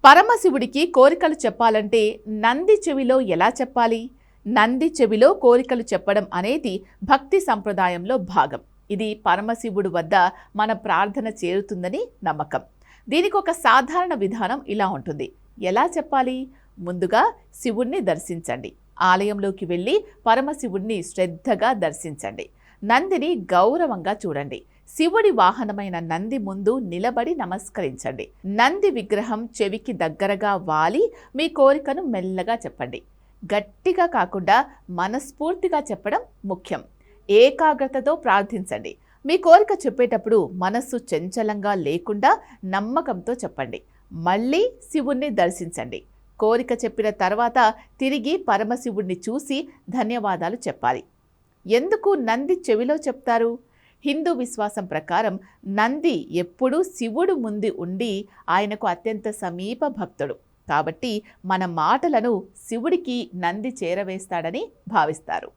పరమశివుడికి కోరికలు చెప్పాలంటే నంది చెవిలో ఎలా చెప్పాలి? నంది చెవిలో కోరికలు చెప్పడం అనేది భక్తి సంప్రదాయంలో భాగం. ఇది పరమశివుడు వద్ద మన ప్రార్థన చేరుతుందని నమ్మకం. దీనికి ఒక సాధారణ విధానం ఇలా ఉంటుంది. ఎలా చెప్పాలి? ముందుగా శివుణ్ణి దర్శించండి. ఆలయంలోకి వెళ్ళి పరమశివుణ్ణి శ్రద్ధగా దర్శించండి. నందిని గౌరవంగా చూడండి. శివుడి వాహనమైన నంది ముందు నిలబడి నమస్కరించండి. నంది విగ్రహం చెవికి దగ్గరగా వాలి మీ కోరికను మెల్లగా చెప్పండి. గట్టిగా కాకుండా మనస్ఫూర్తిగా చెప్పడం ముఖ్యం. ఏకాగ్రతతో ప్రార్థించండి. మీ కోరిక చెప్పేటప్పుడు మనస్సు చంచలంగా లేకుండా నమ్మకంతో చెప్పండి. మళ్ళీ శివుణ్ణి దర్శించండి. కోరిక చెప్పిన తర్వాత తిరిగి పరమశివుణ్ణి చూసి ధన్యవాదాలు చెప్పాలి. ఎందుకు నంది చెవిలో చెప్తారు? హిందూ విశ్వాసం ప్రకారం నంది ఎప్పుడూ శివుడు ముందు ఉండి ఆయనకు అత్యంత సమీప భక్తుడు. కాబట్టి మన మాటలను శివుడికి నంది చేరవేస్తాడని భావిస్తారు.